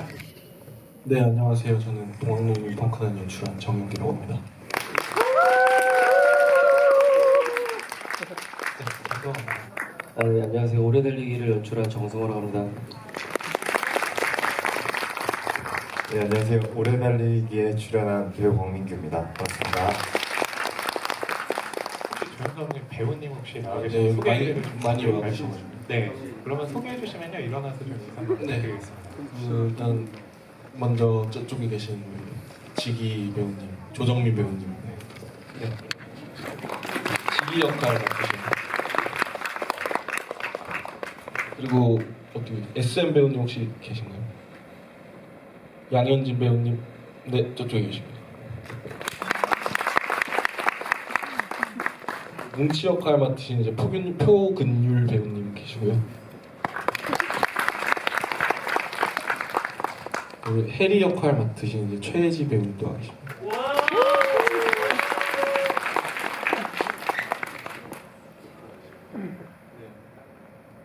네, 안녕하세요. 저는 동학농민 펑크단 연출한 정윤기라고 합니다. 네, 안녕하세요. 오래 달리기를 연출한 정승호라고 합니다. 네, 안녕하세요. 오래 달리기에 출연한 배우 권민규입니다. 반갑습니다. 조영감님 배우님 혹시 나와 네, 계시면 소개를 많이 좀 와 해주시죠. 계셔가지고. 네, 그러면 소개해 주시면요 일어나서 좀 인사 부탁드리겠습니다. 일단 먼저 저쪽에 계신 지기 배우님, 조정미 배우님, 네. 지기 역할 맡으신 그리고 어떻게 SM 배우님 혹시 계신가요? 양현진 배우님, 네, 저쪽에 계십니다. 뭉치 역할 맡으신 이제 표근율 배우님 계시고요. 그리고 해리 역할 맡으신 이제 최혜지 배우님도 와 계십니다.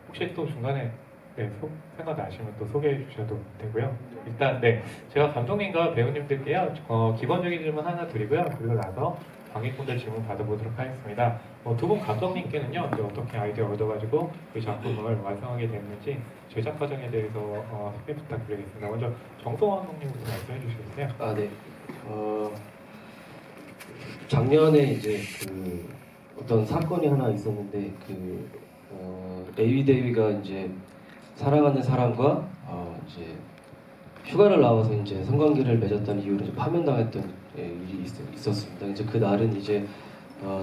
혹시 또 중간에 생각나시면 또 소개해 주셔도 되고요. 일단 네, 제가 감독님과 배우님들께요 기본적인 질문 하나 드리고요. 그리고 나서 관객분들 질문 받아보도록 하겠습니다. 두 분 감독님께는요 이제 어떻게 아이디어 얻어가지고 그 작품을 완성하게 됐는지 제작 과정에 대해서 소개 부탁드리겠습니다. 먼저 정성호 감독님부터 말씀해 주시겠어요? 네. 작년에 이제 어떤 사건이 하나 있었는데 에이비 데이비가 이제 사랑하는 사람과 이제 휴가를 나와서 이제 성관계를 맺었다는 이유로 이제 파면당했던 일이 있었습니다. 이제 그 날은 이제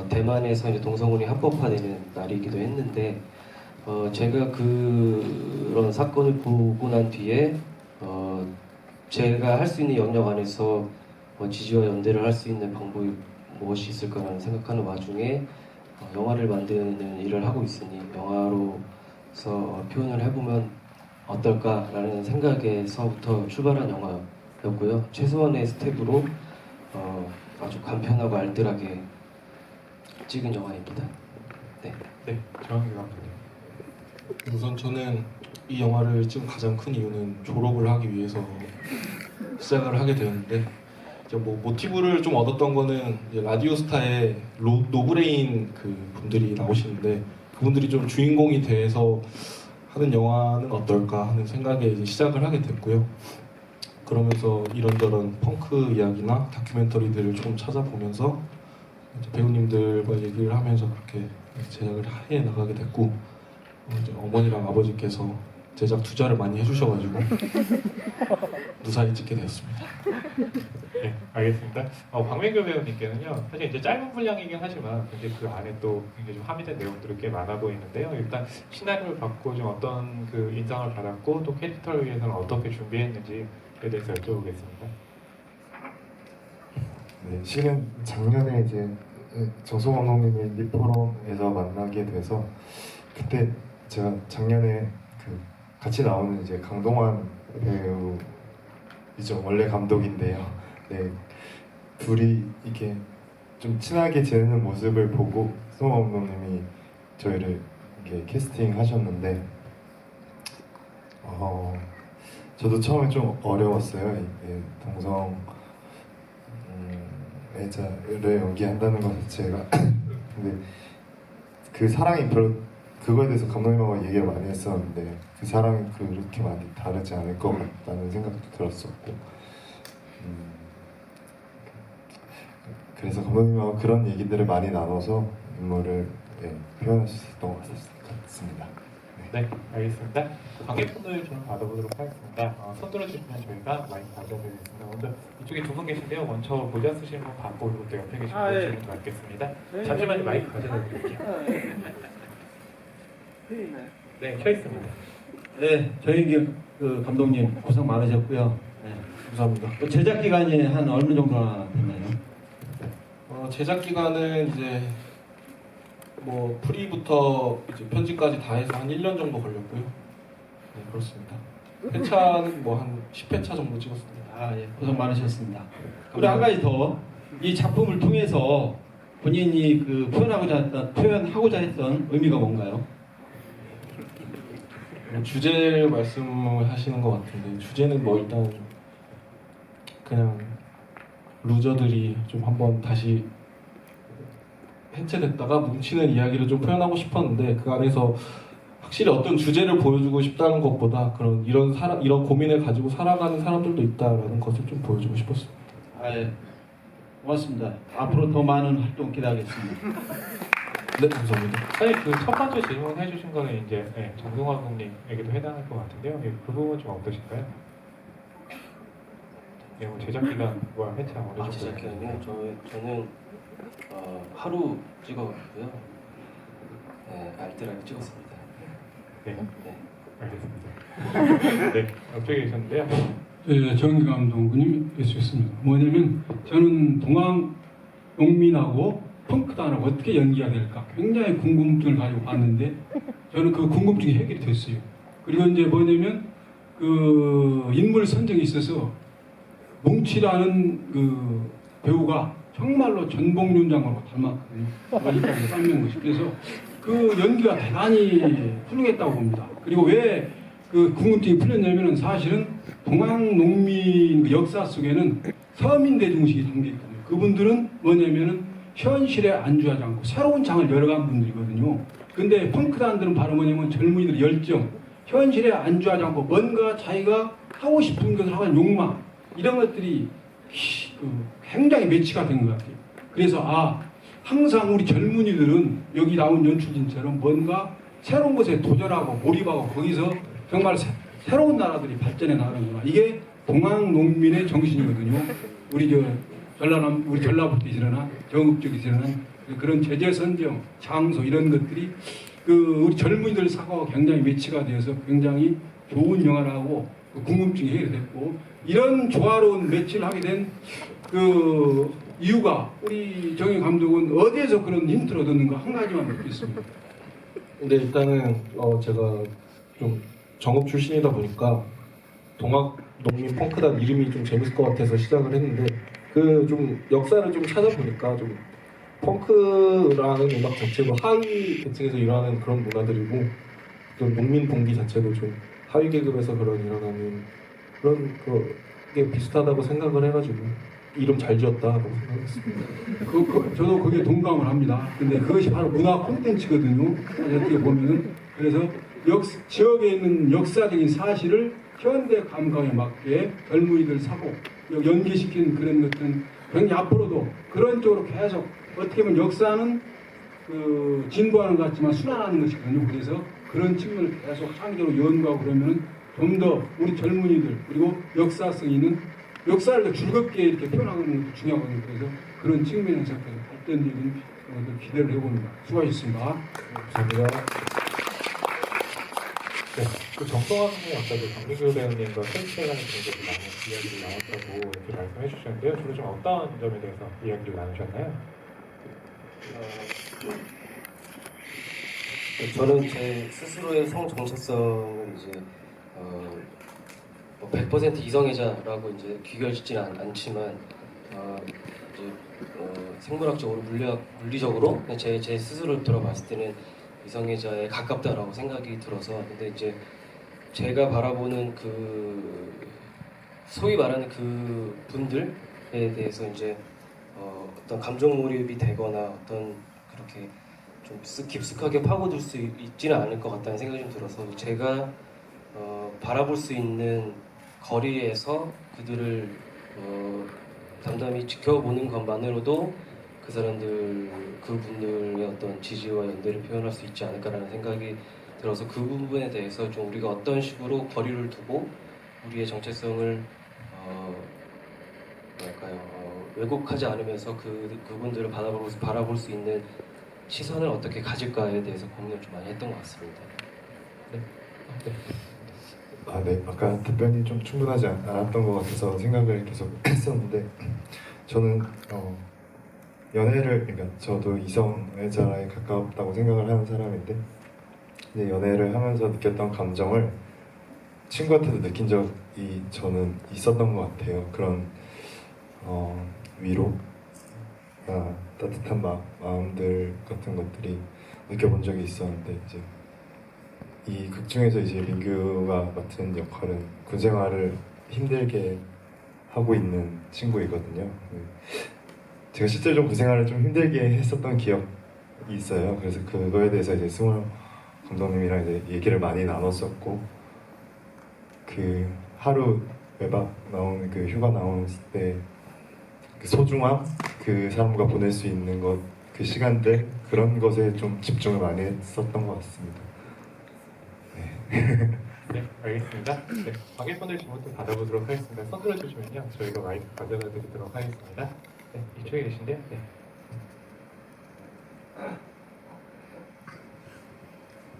대만에서 이제 동성혼이 합법화되는 날이기도 했는데 제가 그런 사건을 보고 난 뒤에 제가 할 수 있는 영역 안에서 지지와 연대를 할 수 있는 방법이 무엇이 있을까라는 생각하는 와중에 영화를 만드는 일을 하고 있으니 영화로서 표현을 해보면 어떨까라는 생각에서부터 출발한 영화였고요. 최소한의 스텝으로 아주 간편하고 알뜰하게 찍은 영화입니다. 네. 네, 정한기 감독님. 우선 저는 이 영화를 찍은 가장 큰 이유는 졸업을 하기 위해서 시작을 하게 되었는데 이제 모티브를 좀 얻었던 거는 이제 라디오스타의 노브레인 그 분들이 나오시는데 그분들이 좀 주인공이 돼서 하는 영화는 어떨까 하는 생각에 이제 시작을 하게 됐고요. 그러면서 이런저런 펑크 이야기나 다큐멘터리들을 좀 찾아보면서 이제 배우님들과 얘기를 하면서 그렇게 제작을 해 나가게 됐고 이제 어머니랑 아버지께서 제작 투자를 많이 해주셔가지고 무사히 찍게 되었습니다. 네, 알겠습니다. 박민규 배우님께는요, 사실 이제 짧은 분량이긴 하지만, 근데 그 안에 또 굉장히 좀 함의된 내용들이 꽤 많아 보이는데요. 일단 시나리오를 받고 좀 어떤 그 인상을 받았고, 또 캐릭터를 위해서는 어떻게 준비했는지에 대해서 여쭤보겠습니다. 네, 실은 작년에 이제 정성호 감독님이 리포럼에서 만나게 돼서 그때 제가 작년에 같이 나오는 이제 강동원 배우이죠. 원래 감독인데요. 네, 둘이 이렇게 좀 친하게 지내는 모습을 보고 성호 감독님이 저희를 이렇게 캐스팅하셨는데 저도 처음에 좀 어려웠어요. 이게 동성 애자를 연기한다는 것 자체가 근데 그 사랑이 별로 그거에 대해서 감독님하고 얘기를 많이 했었는데 그 사랑이 그렇게 많이 다르지 않을 것 같다는 생각도 들었었고 그래서 감독님하고 그런 얘기들을 많이 나눠서 인물을 표현할 수 있었던 것 같습니다. 네, 알겠습니다. 관객분들 좀 받아보도록 하겠습니다. 손 들어주시면 저희가 많이 받아드리겠습니다. 먼저 이쪽에 두 분 계신데요. 먼저 모자 쓰신 분 받고 그리고 또 옆에 계신 분 질문 받겠습니다. 잠시만요, 마이크 가져다 드릴게요. 네, 켜 있습니다. 네, 저희 감독님 고생 많으셨고요. 네. 감사합니다. 제작 기간이 한 어느 정도나 됐나요? 제작 기간은 이제 프리부터 이제 편집까지 다 해서 한 1년 정도 걸렸고요. 네, 그렇습니다. 회차는 한 10회차 정도 찍었습니다. 예, 고생 많으셨습니다. 그리고 한 가지 더, 이 작품을 통해서 본인이 표현하고자 했던 의미가 뭔가요? 주제 말씀을 하시는 것 같은데 주제는 뭐 일단 그냥 루저들이 좀 한번 다시 해체됐다가 뭉치는 이야기를 좀 표현하고 싶었는데 그 안에서 확실히 어떤 주제를 보여주고 싶다는 것보다 그런 이런 고민을 가지고 살아가는 사람들도 있다라는 것을 좀 보여주고 싶었습니다. 아, 예. 고맙습니다. 앞으로 더 많은 활동 기대하겠습니다. 네, 감사합니다. 사실 그 첫 번째 질문 해주신 거는 이제 정동화 감독님에게도 해당할 것 같은데요. 그 부분 좀 어떠실까요? 네, 뭐 제작 기간 뭐 해체 어느 정도? 제작 기간이요? 저는 하루 찍어갔고요. 네, 알뜰하게 찍었습니다. 네, 네. 알겠습니다. 네, 옆쪽에 계셨는데요. 네, 정기 감독님 뵙겠습니다. 뭐냐면 저는 동양 농민하고 펑크단하고 어떻게 연기가 될까 굉장히 궁금증을 가지고 봤는데 저는 그 궁금증이 해결이 됐어요. 그리고 이제 뭐냐면 그 인물 선정에 있어서 뭉치라는 그 배우가 정말로 전봉준 장관하고 닮았거든요. 이렇게 쌍명 것이 그래서 그 연기가 대단히 훌륭했다고 봅니다. 그리고 왜 그 궁금증이 풀렸냐면은 사실은 동양 농민 그 역사 속에는 서민대 중식이 담겨 있거든요. 그분들은 뭐냐면은 현실에 안주하지 않고 새로운 장을 열어간 분들이거든요. 근데 펑크단들은 바로 뭐냐면 젊은이들 열정, 현실에 안주하지 않고 뭔가 자기가 하고 싶은 것을 하는 욕망 이런 것들이 굉장히 매치가 된 것 같아요. 그래서 항상 우리 젊은이들은 여기 나온 연출진처럼 뭔가 새로운 것에 도전하고 몰입하고 거기서 정말 새로운 나라들이 발전해 나가는구나. 이게 동양 농민의 정신이거든요. 우리 전라북도에서 일어난 정읍쪽에서 일어난 그런 제재 선정, 장소 이런 것들이 그 우리 젊은이들 사고가 굉장히 매치가 되어서 굉장히 좋은 영화라고 궁금증이 해결됐고 이런 조화로운 매치를 하게 된 그 이유가 우리 정희 감독은 어디에서 그런 힌트를 얻었는가 한 가지만 묻겠습니다. 근데 일단은 제가 좀 정읍 출신이다 보니까 동학 농민 펑크단 이름이 좀 재밌을 것 같아서 시작을 했는데 그 좀 역사를 좀 찾아보니까 좀 펑크라는 음악 자체도 하위 계층에서 일어나는 그런 문화들이고 또 농민 동기 자체도 좀 하위 계급에서 일어나는 그런 게 비슷하다고 생각을 해가지고 이름 잘 지었다고 생각했습니다. 저도 거기에 동감을 합니다. 근데 그것이 바로 문화 콘텐츠거든요. 어떻게 보면은 그래서 지역에 있는 역사적인 사실을 현대 감각에 맞게 젊은이들 사고 연계시킨 그런 것들은 굉장히 앞으로도 그런 쪽으로 계속 어떻게 보면 역사는 그 진보하는 것 같지만 순환하는 것이거든요. 그래서 그런 측면을 계속 상대로 연구하고 그러면 좀 더 우리 젊은이들 그리고 역사성 있는 역사를 더 즐겁게 이렇게 표현하는 것도 중요하거든요. 그래서 그런 측면에서 발전적인 것을 기대를 해봅니다. 수고하셨습니다. 감사합니다. 네, 그 정동환 선생님 아까도 강민규 배우님과 팬시에 관한 굉장히 많은 이야기를 나눴다고 이렇게 말씀해 주셨는데요. 주로 좀 어떤 점에 대해서 이야기를 나누셨나요? 저는 제 스스로의 성 정체성을 이제 100% 이성애자라고 이제 귀결짓지는 않지만 이제 생물학적으로 물리적으로 그냥 제 스스로를 들어봤을 때는 이성애자에 가깝다라고 생각이 들어서 근데 이제 제가 바라보는 그 소위 말하는 그 분들에 대해서 이제 어떤 감정 몰입이 되거나 어떤 그렇게 좀 깊숙하게 파고들 수 있지는 않을 것 같다는 생각이 좀 들어서 제가 바라볼 수 있는 거리에서 그들을 담담히 지켜보는 것만으로도 그 사람들, 그분들의 어떤 지지와 연대를 표현할 수 있지 않을까라는 생각이 들어서 그 부분에 대해서 좀 우리가 어떤 식으로 거리를 두고 우리의 정체성을 왜곡하지 않으면서 그분들을 바라볼 수 있는 시선을 어떻게 가질까에 대해서 고민을 좀 많이 했던 것 같습니다. 네. 네. 아까 답변이 좀 충분하지 않았던 것 같아서 생각을 계속 했었는데 저는 그러니까 저도 이성애자에 가깝다고 생각을 하는 사람인데 근데 연애를 하면서 느꼈던 감정을 친구한테도 느낀 적이 저는 있었던 것 같아요. 그런 위로, 따뜻한 마음들 같은 것들이 느껴본 적이 있었는데 이제 이 극 중에서 이제 민규가 맡은 역할은 군 생활을 힘들게 하고 있는 친구이거든요. 제가 실제로 좀 군 생활을 좀 힘들게 했었던 기억이 있어요. 그래서 그거에 대해서 이제 승우 감독님이랑 이제 얘기를 많이 나눴었고, 그 하루 외박 나오는 그 휴가 나오는 때 그 소중함, 그 사람과 보낼 수 있는 것, 그 시간들, 그런 것에 좀 집중을 많이 했었던 것 같습니다. 네, 알겠습니다. 네, 관객분들 질문도 받아보도록 하겠습니다. 손 들어주시면요, 저희가 마이크 가져다 드리도록 하겠습니다. 네, 이쪽에 계신데요. 네.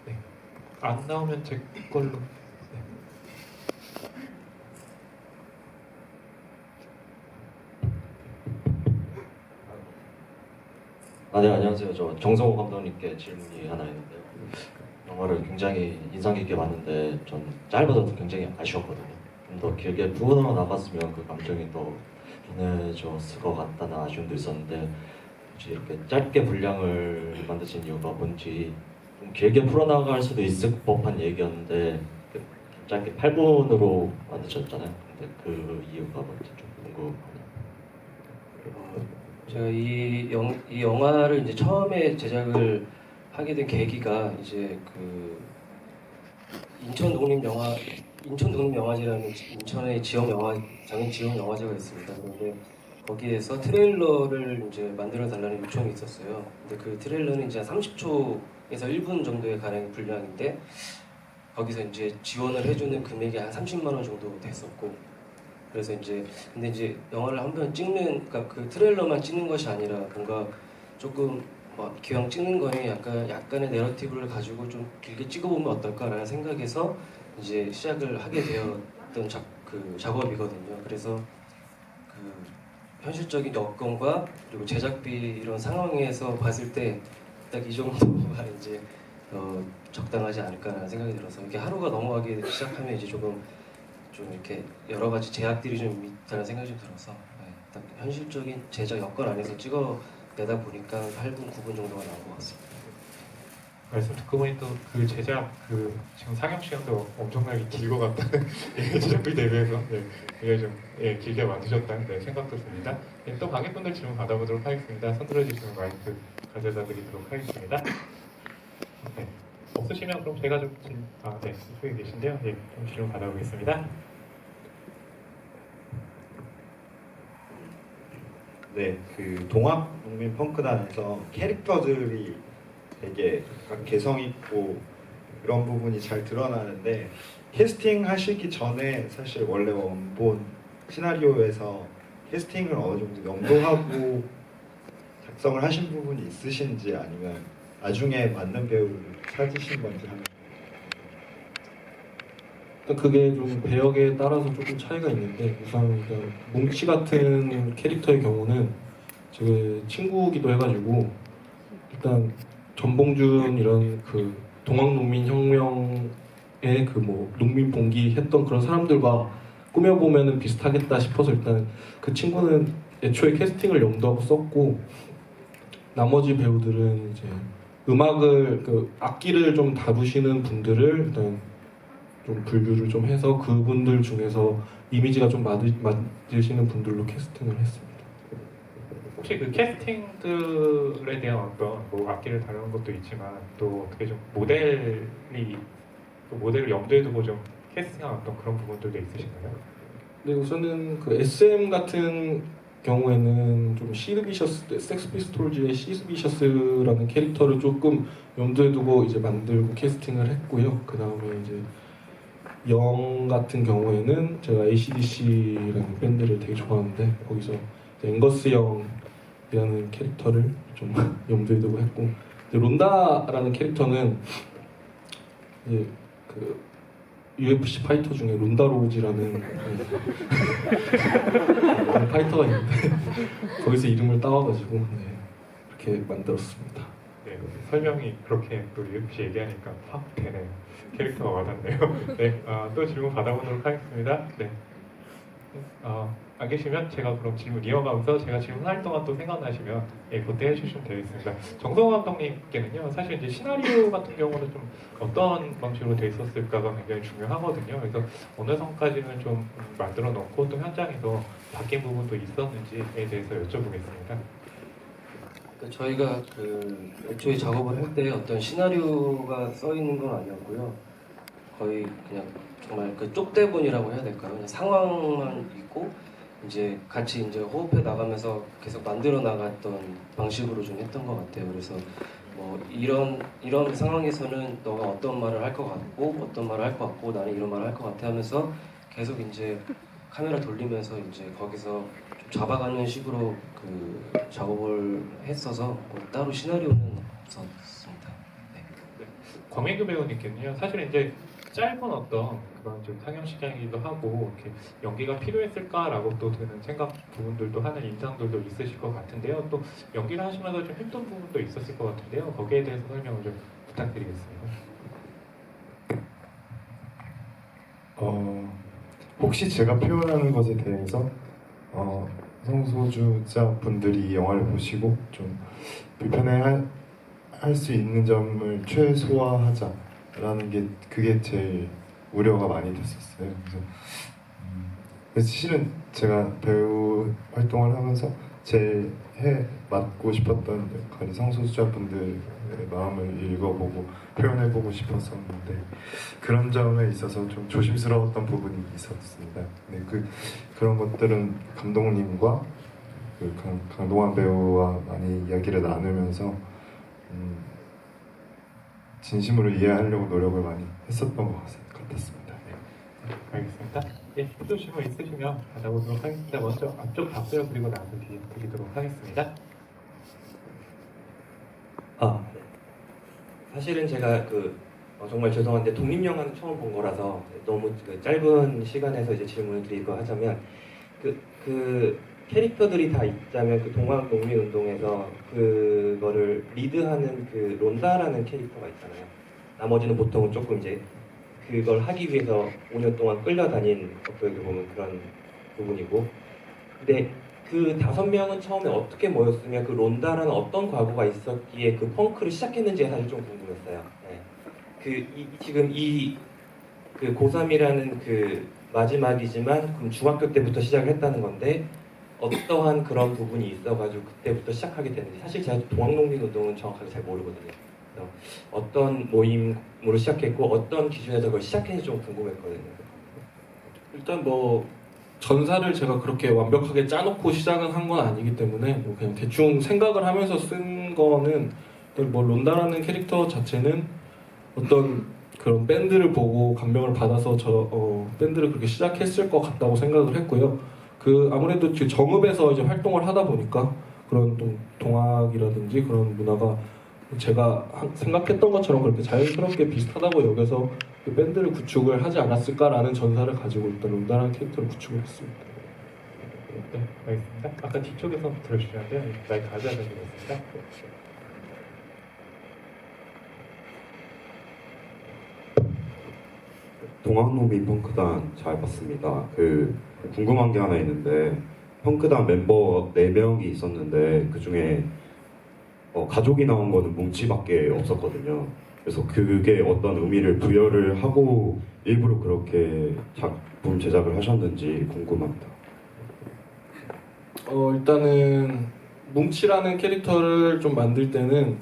네, 안 나오면 제 걸로. 네. 네, 안녕하세요. 저 정성호 감독님께 질문이 하나 있는데요. 영화를 굉장히 인상 깊게 봤는데 전 짧아서 굉장히 아쉬웠거든요. 좀 더 길게 풀어 나갔으면 그 감정이 더 전해졌을 것 같다는 아쉬움도 있었는데, 혹시 이렇게 짧게 분량을 만드신 이유가 뭔지, 좀 길게 풀어나갈 수도 있을 법한 얘기였는데 이렇게 짧게 8분으로 만드셨잖아요. 근데 그 이유가 뭔지 좀 궁금합니다. 제가 이 영화를 이제 처음에 제작을 하게 된 계기가 이제 그 인천독립영화제라는 인천의 장인 지역 영화제가 있습니다. 그런데 거기에서 트레일러를 이제 만들어 달라는 요청이 있었어요. 근데 그 트레일러는 이제 30초에서 1분 정도의 가량 분량인데, 거기서 이제 지원을 해주는 금액이 한 30만 원 정도 됐었고, 그래서 이제 근데 이제 영화를 한 편 그러니까 그 트레일러만 찍는 것이 아니라 뭔가 조금 기왕 찍는 거에 약간의 내러티브를 가지고 좀 길게 찍어보면 어떨까라는 생각에서 이제 시작을 하게 되었던 작업이거든요. 그래서 그 현실적인 여건과 그리고 제작비 이런 상황에서 봤을 때 딱 이 정도가 이제 적당하지 않을까라는 생각이 들어서, 이게 하루가 넘어가기 시작하면 이제 좀 이렇게 여러 가지 제약들이 좀 있다는 생각이 좀 들어서, 딱 현실적인 제작 여건 안에서 찍어내다 보니까 8분, 9분 정도가 나온 것 같습니다. 말씀 듣고 보니 또 그 제작 지금 상영 시간도 엄청나게 길 것 같다는 제작비 대비해서 굉장히 좀 길게 만드셨다는 생각도 듭니다. 네, 또 관객분들 질문 받아보도록 하겠습니다. 손 들어주시면 마이크 가져다 드리도록 하겠습니다. 네, 없으시면 그럼 제가 좀 네, 이쪽에 계신데요. 네, 좀 질문 받아보겠습니다. 네, 그 동학 농민 펑크단에서 캐릭터들이 되게 각 개성 있고 그런 부분이 잘 드러나는데, 캐스팅 하시기 전에 사실 원래 원본 시나리오에서 캐스팅을 어느 정도 염두하고 작성을 하신 부분이 있으신지, 아니면 나중에 맞는 배우를 찾으신 건지 하는. 그게 좀 배역에 따라서 조금 차이가 있는데, 우선 뭉치 같은 캐릭터의 경우는 제 친구기도 해가지고, 일단 전봉준 이런 그 동학농민혁명의 그 농민 봉기 했던 그런 사람들과 꾸며보면은 비슷하겠다 싶어서 일단 그 친구는 애초에 캐스팅을 염두하고 썼고, 나머지 배우들은 이제 음악을 악기를 좀 다루시는 분들을 일단 좀 분류를 좀 해서 그분들 중에서 이미지가 좀 맞으시는 분들로 캐스팅을 했습니다. 혹시 그 캐스팅들에 대한 어떤 악기를 다루는 것도 있지만 또 어떻게 좀 모델을 염두에 두고 좀 캐스팅한 어떤 그런 부분들도 있으신가요? 네, 우선은 그 SM 같은 경우에는 좀 섹스 피스톨즈의 시드 비셔스라는 캐릭터를 조금 염두에 두고 이제 만들고 캐스팅을 했고요. 그 다음에 이제 영 같은 경우에는 제가 AC/DC라는 밴드를 되게 좋아하는데, 거기서 앵거스 영이라는 캐릭터를 좀 염두에 두고 했고, 론다라는 캐릭터는 이제 그 UFC 파이터 중에 론다 로우지라는 파이터가 있는데 거기서 이름을 따와가지고 이렇게 만들었습니다. 네, 설명이 그렇게 또 UFC 얘기하니까 확 되네요. 캐릭터가 와닿네요. 네, 또 질문 받아보도록 하겠습니다. 네. 안 계시면 제가 그럼 질문 이어가면서 제가 질문할 동안 또 생각나시면 그때 해주시면 되겠습니다. 정성호 감독님께는요, 사실 이제 시나리오 같은 경우는 좀 어떤 방식으로 돼 있었을까가 굉장히 중요하거든요. 그래서 어느 선까지는 좀 만들어 놓고 또 현장에서 바뀐 부분도 있었는지에 대해서 여쭤보겠습니다. 저희가 애초에 작업을 할 때 어떤 시나리오가 써 있는 건 아니었고요. 거의 그냥 정말 쪽대본이라고 해야 될까요? 그냥 상황만 있고 이제 같이 이제 호흡해 나가면서 계속 만들어 나갔던 방식으로 좀 했던 것 같아요. 그래서 뭐 이런 상황에서는 너가 어떤 말을 할 것 같고 어떤 말을 할 것 같고 나는 이런 말을 할 것 같아 하면서 계속 이제 카메라 돌리면서 이제 거기서 좀 잡아가는 식으로 작업을 했어서 뭐 따로 시나리오는 없었습니다. 네. 권민규 배우님께는요, 사실 이제 짧은 어떤 그런 좀 상영 시간이기도 하고 이렇게 연기가 필요했을까라고 또 드는 생각 부분들도 하는 인상들도 있으실 것 같은데요. 또 연기를 하시면서 좀 힘든 부분도 있었을 것 같은데요. 거기에 대해서 설명을 좀 부탁드리겠습니다. 혹시 제가 표현하는 것에 대해서 성소주자 분들이 이 영화를 보시고 좀 불편해할 수 있는 점을 최소화하자라는 게 그게 제일 우려가 많이 됐었어요. 그래서 실은 제가 배우 활동을 하면서 제일 맡고 싶었던 역할이 성소수자 분들의 마음을 읽어보고 표현해보고 싶었었는데 그런 점에 있어서 좀 조심스러웠던 부분이 있었습니다. 네, 그런 것들은 감독님과 강동원 배우와 많이 이야기를 나누면서 진심으로 이해하려고 노력을 많이 했었던 것 같았습니다. 알겠습니다. 또 질문 있으시면 받아보도록 하겠습니다. 먼저 앞쪽 답변 그리고 나서 뒤에 드리도록 하겠습니다. 사실은 제가 정말 죄송한데 독립영화는 처음 본 거라서 너무 짧은 시간에서 이제 질문을 드리고 하자면 캐릭터들이 다 있자면 동학농민운동에서 그거를 리드하는 론다라는 캐릭터가 있잖아요. 나머지는 보통은 조금 이제 그걸 하기 위해서 5년 동안 끌려다닌 어떻게 보면 그런 부분이고, 근데 그 5명은 처음에 어떻게 모였으며 론다라는 어떤 과거가 있었기에 펑크를 시작했는지가 사실 좀 궁금했어요. 네. 지금 고3이라는 마지막이지만 그럼 중학교 때부터 시작을 했다는 건데 어떠한 그런 부분이 있어가지고 그때부터 시작하게 됐는지, 사실 제가 동학농민운동은 정확하게 잘 모르거든요. 어떤 모임으로 시작했고 어떤 기준에서 그걸 시작했는지 좀 궁금했거든요. 일단 뭐 전사를 제가 그렇게 완벽하게 짜놓고 시작은 한 건 아니기 때문에 뭐 그냥 대충 생각을 하면서 쓴 거는, 뭐 론다라는 캐릭터 자체는 어떤 그런 밴드를 보고 감명을 받아서 밴드를 그렇게 시작했을 것 같다고 생각을 했고요. 아무래도 정읍에서 이제 활동을 하다 보니까 그런 좀 동학이라든지 그런 문화가 제가 생각했던 것처럼 그렇게 자연스럽게 비슷하다고 여겨서 밴드를 구축을 하지 않았을까라는 전사를 가지고 일단 론다라는 캐릭터를 구축을 했습니다. 네, 알겠습니다. 아까 뒤쪽에서 들어주셨는데요. 마이크 가져드리겠습니다. 동학농민 펑크단 잘 봤습니다. 궁금한 게 하나 있는데, 펑크단 멤버 4명이 있었는데 그 중에 가족이 나온 거는 뭉치밖에 없었거든요. 그래서 그게 어떤 의미를 부여를 하고 일부러 그렇게 작품 제작을 하셨는지 궁금합니다. 일단은 뭉치라는 캐릭터를 좀 만들 때는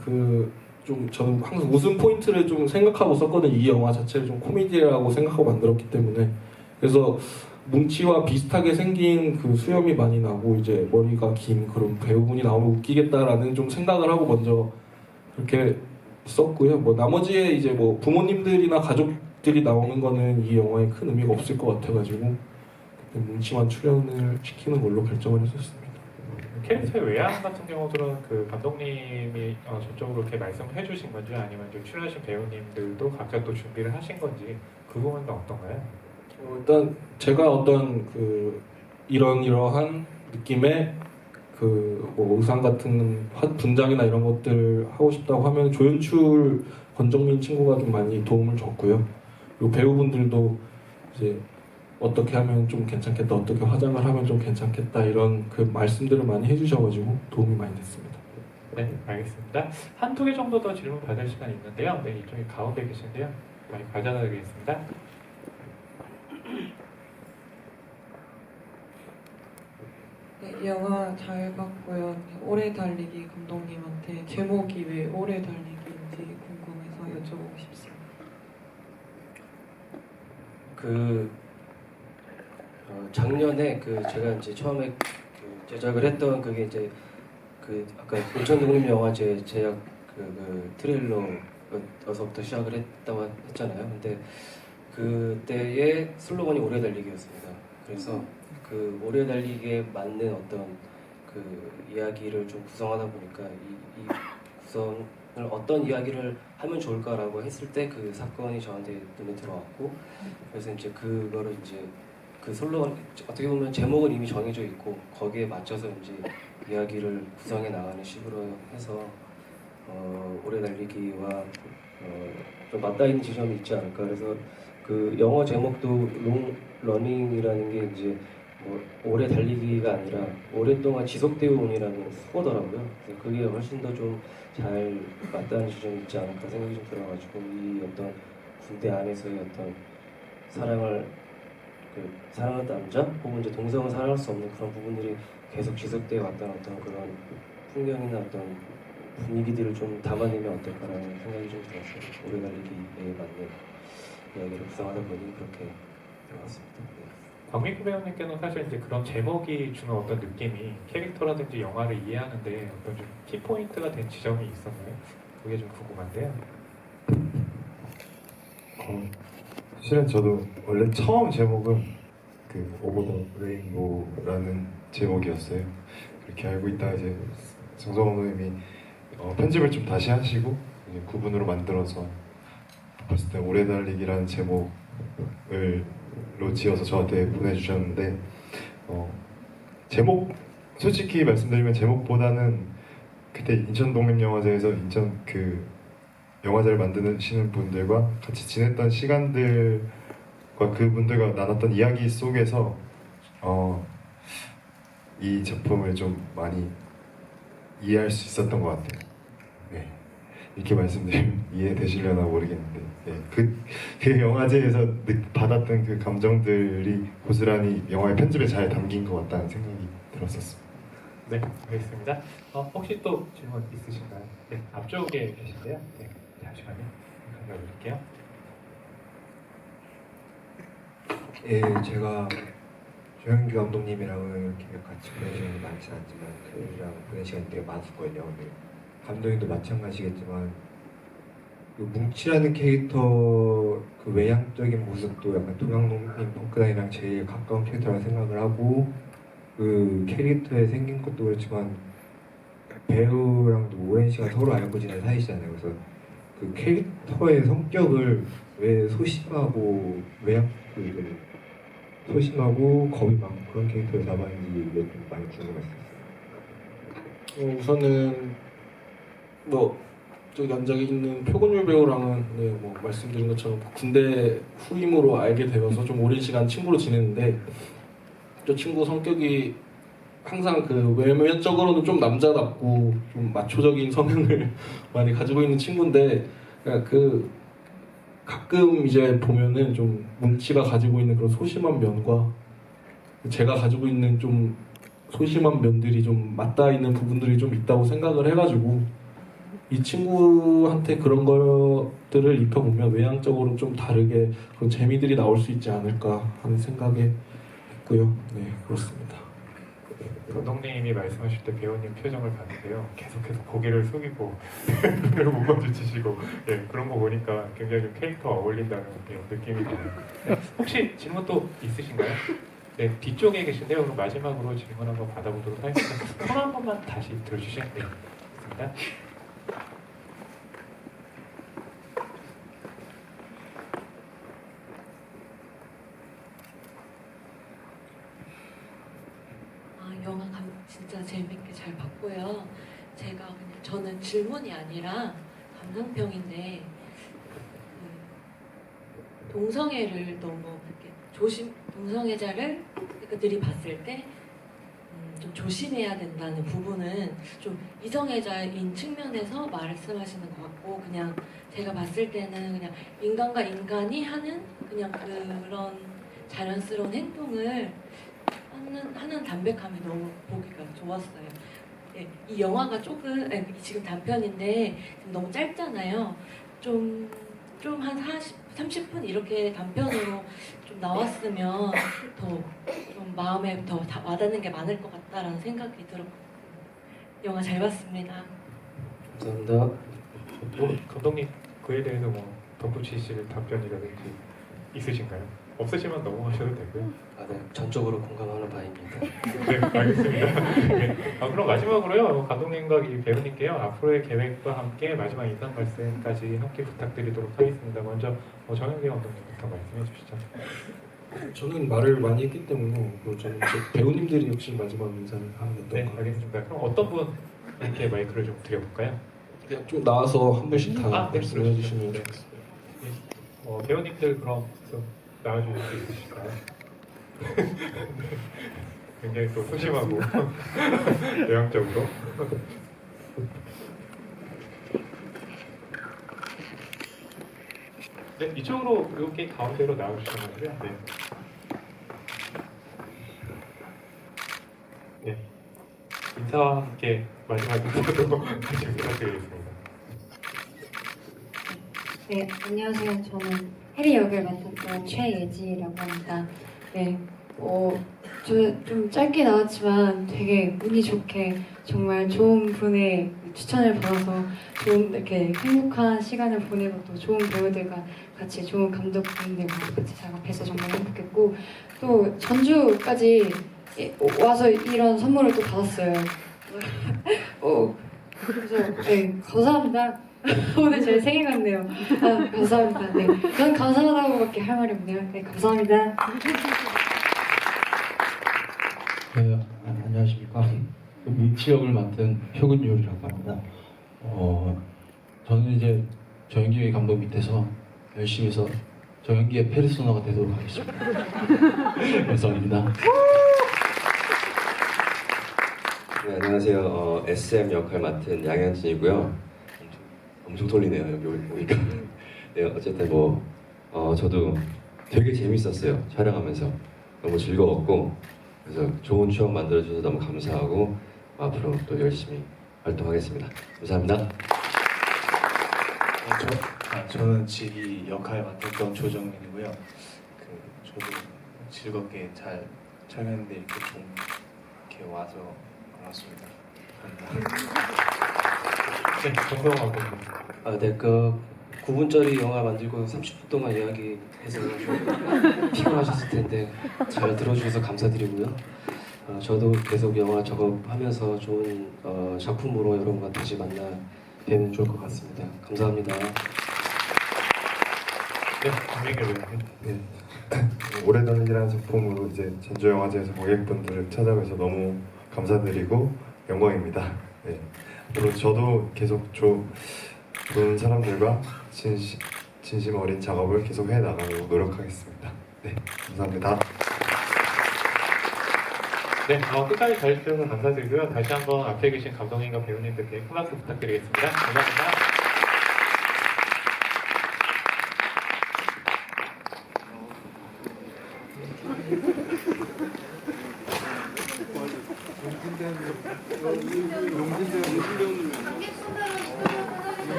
저는 항상 웃음 포인트를 좀 생각하고 썼거든요. 이 영화 자체를 좀 코미디라고 생각하고 만들었기 때문에. 그래서 뭉치와 비슷하게 생긴 수염이 많이 나고 이제 머리가 긴 그런 배우분이 나오면 웃기겠다라는 좀 생각을 하고 먼저 그렇게 썼고요. 뭐 나머지에 이제 뭐 부모님들이나 가족들이 나오는 거는 이 영화에 큰 의미가 없을 것 같아가지고 뭉치만 출연을 시키는 걸로 결정을 했었습니다. 캐릭터의 외양 같은 경우들은 감독님이 전적으로 이렇게 말씀해 주신 건지, 아니면 이제 출연하신 배우님들도 각자 또 준비를 하신 건지, 그 부분은 어떤가요? 일단 제가 어떤 이러한 느낌의 뭐 의상 같은 분장이나 이런 것들 하고 싶다고 하면 조연출 권정민 친구가 좀 많이 도움을 줬고요. 그리고 배우분들도 이제 어떻게 하면 좀 괜찮겠다, 어떻게 화장을 하면 좀 괜찮겠다 이런 그 말씀들을 많이 해주셔가지고 도움이 많이 됐습니다. 네, 알겠습니다. 한두 개 정도 더 질문 받을 시간이 있는데요. 네, 이쪽에 가운데 계신데요. 많이 가져드리겠습니다. 네, 영화 잘 봤고요. 오래 달리기 감독님한테 제목이 왜 오래 달리기인지 궁금해서 여쭤보고 싶습니다. 작년에 제가 이제 처음에 제작을 했던 그게 이제 아까 인천독립 영화제 제작 트레일러에서부터 시작을 했다고 했잖아요. 근데 그때의 슬로건이 오래 달리기였습니다. 그래서 그 오래 달리기에 맞는 어떤 그 이야기를 좀 구성하다 보니까 이 구성을 어떤 이야기를 하면 좋을까라고 했을 때 그 사건이 저한테 눈에 들어왔고, 그래서 이제 그거를 이제 그 슬로건 어떻게 보면 제목은 이미 정해져 있고 거기에 맞춰서 이제 이야기를 구성해 나가는 식으로 해서 오래 달리기와 좀 맞닿아 있는 지점이 있지 않을까. 그래서 그 영어 제목도 롱 러닝이라는 게 이제 오래 달리기가 아니라 오랫동안 지속되어 온이라는 수어더라고요. 그래서 그게 훨씬 더 좀 잘 맞닿는 지점이 있지 않을까 생각이 좀 들어가지고, 이 어떤 군대 안에서의 어떤 사랑하는 남자 혹은 이제 동성을 사랑할 수 없는 그런 부분들이 계속 지속되어 왔던 어떤 그런 풍경이나 어떤 분위기들을 좀 담아내면 어떨까라는 생각이 좀 들었어요. 오래 달리기에 맞는 이야기를 구성하다 보니 그렇게 들어갔습니다. 네. 광민구 배우님께는 사실 이제 그런 제목이 주는 어떤 느낌이 캐릭터라든지 영화를 이해하는데 어떤 좀 키포인트가 된 지점이 있었나요? 그게 좀 궁금한데요. 실은 저도 원래 처음 제목은 그 오버 더 레인보우라는 제목이었어요. 그렇게 알고 있다가 이제 정성호 감독님이 편집을 좀 다시 하시고 이제 구분으로 만들어서 봤을 때 오래 달리기라는 제목으로 지어서 저한테 보내주셨는데, 제목 솔직히 말씀드리면 제목보다는 그때 인천독립영화제에서 인천 그 영화제를 만드시는 분들과 같이 지냈던 시간들과 그분들과 나눴던 이야기 속에서 이 작품을 좀 많이 이해할 수 있었던 것 같아요. 네. 이렇게 말씀드리면 이해되시려나 모르겠는데, 네. 그 영화제에서 받았던 그 감정들이 고스란히 영화의 편집에 잘 담긴 것 같다는 생각이 들었었습니다. 네, 알겠습니다. 혹시 또 질문 있으신가요? 네, 앞쪽에 계신데요. 네, 잠시만요. 가져드릴게요. 예, 제가 조영규 감독님이랑은 이렇게 같이 보낸 시간이 많지 않지만 그랑 보낸 시간이 되게 많았거든요. 근데 감독님도 마찬가지겠지만 그 뭉치라는 캐릭터 그 외향적인 모습도 약간 동양농민 펑크단이랑 제일 가까운 캐릭터라고 생각을 하고, 그 캐릭터에 생긴 것도 그렇지만 배우랑도 오랜 시간 서로 알고 지낸 사이잖아요. 그래서 그 캐릭터의 성격을 왜 소심하고 소심하고 겁이 많고 그런 캐릭터를 잡았는지 이게 좀 많이 궁금했어요. 우선은 저기 앉아 있는 표근율 배우랑은 말씀드린 것처럼 군대 후임으로 알게 되어서 좀 오랜 시간 친구로 지냈는데, 저 친구 성격이 항상 그 외면적으로는 좀 남자답고 좀 마초적인 성향을 많이 가지고 있는 친구인데, 그 가끔 이제 보면은 좀 뭉치가 가지고 있는 그런 소심한 면과 제가 가지고 있는 좀 소심한 면들이 좀 맞닿아 있는 부분들이 좀 있다고 생각을 해가지고, 이 친구한테 그런 것들을 입혀보면 외향적으로 좀 다르게 그런 재미들이 나올 수 있지 않을까 하는 생각에 있고요. 네, 그렇습니다. 감독님이 말씀하실 때 배우님 표정을 봤는데요. 계속해서 고개를 숙이고 눈을 못 마주치시고, 네, 그런 거 보니까 굉장히 좀 캐릭터와 어울린다는 느낌이 드네요. 네, 혹시 질문 또 있으신가요? 네, 뒤쪽에 계신데요. 그럼 마지막으로 질문 한번 받아보도록 하겠습니다. 손 한 번만 다시 들어주시면 되겠습니다. 영화 진짜 재밌게 잘 봤고요. 저는 질문이 아니라 감상평인데, 동성애를 너무 이렇게 동성애자를 그들이 봤을 때 좀 조심해야 된다는 부분은 좀 이성애자인 측면에서 말씀하시는 것 같고, 그냥 제가 봤을 때는 그냥 인간과 인간이 하는 그냥 그런 자연스러운 행동을 하는 담백함이 너무 보기가 좋았어요. 예, 이 영화가 조금 지금 단편인데 너무 짧잖아요. 좀 한 30분 이렇게 단편으로 좀 나왔으면 더 좀 마음에 더 와닿는 게 많을 것 같다라는 생각이 들었고, 영화 잘 봤습니다. 감사합니다. 감독님 그에 대해서 뭐 덧붙이실 답변이라든지 있으신가요? 없으시면 넘어가셔도 되고요. 네, 전적으로 공감하는 바입니다. 네, 알겠습니다. 네. 그럼 마지막으로요, 감독님과 이 배우님께요, 앞으로의 계획과 함께 마지막 인사 말씀까지 함께 부탁드리도록 하겠습니다. 먼저 정영기 감독님부터 말씀해 주시죠. 저는 말을 많이 했기 때문에 저는 이제 배우님들이 역시 마지막 인사를 하면 네, 어떨까. 알겠습니다. 그럼 어떤 분께 마이크를 좀 드려볼까요? 그냥 좀 나와서 한 분씩 다 네, 말씀해 주시면 네. 좋겠습니다. 배우님들 그럼 좀 나와주실 수 있으실까요? 굉장히 또 소심하고 내향적으로. 네, 이쪽으로 이렇게 가운데로 나와주시면 되고요. 네. 네. 인사와 함께 마지막 인사도 같이 부탁드리겠습니다. 네, 안녕하세요. 저는 해리 역을 맡았던 최예지라고 합니다. 네, 저 좀 짧게 나왔지만 되게 운이 좋게 정말 좋은 분의 추천을 받아서 좋은 이렇게 행복한 시간을 보내고 또 좋은 배우들과 같이 좋은 감독님들과 같이 작업해서 정말 행복했고, 또 전주까지 와서 이런 선물을 또 받았어요. 그래서 네, 감사합니다. 오늘 제 생일 같네요. 감사합니다. 네, 전 감사하다고밖에 할 말이 없네요. 네, 감사합니다. 네, 안녕하십니까. 민치 역을 맡은 표근율이라고 합니다. 저는 이제 조영기 감독 밑에서 열심히 해서 조영기의 페르소나가 되도록 하겠습니다. 감사합니다. 네, 안녕하세요. SM 역할 맡은 양현진이고요. 엄청 떨리네요, 여기 오니까. 네, 어쨌든 저도 되게 재밌었어요, 촬영하면서. 너무 즐거웠고, 그래서 좋은 추억 만들어주셔서 너무 감사하고, 앞으로 또 열심히 활동하겠습니다. 감사합니다. 저는 지기 역할 맡았던 조정민이고요. 저도 즐겁게 잘 촬영했는데 이렇게 와서 고맙습니다. 네, 정성하고. 네, 9분짜리 영화 만들고 30분 동안 이야기해서 좀 피곤하셨을 텐데 잘 들어주셔서 감사드리고요. 저도 계속 영화 작업하면서 좋은 작품으로 여러분과 다시 만나 뵈면 좋을 것 같습니다. 감사합니다. 네, 김민규 배우님. 네. 오래 달리기라는 작품으로 이제 전주영화제에서 고객분들을 찾아뵈서 너무 감사드리고 영광입니다. 네. 앞으로 저도 계속 좋은 사람들과 진심 어린 작업을 계속 해나가려고 노력하겠습니다. 네, 감사합니다. 네, 끝까지 잘 해주셔서 감사드리고요. 다시 한번 앞에 계신 감독님과 배우님들께 큰 박수 부탁드리겠습니다. 감사합니다.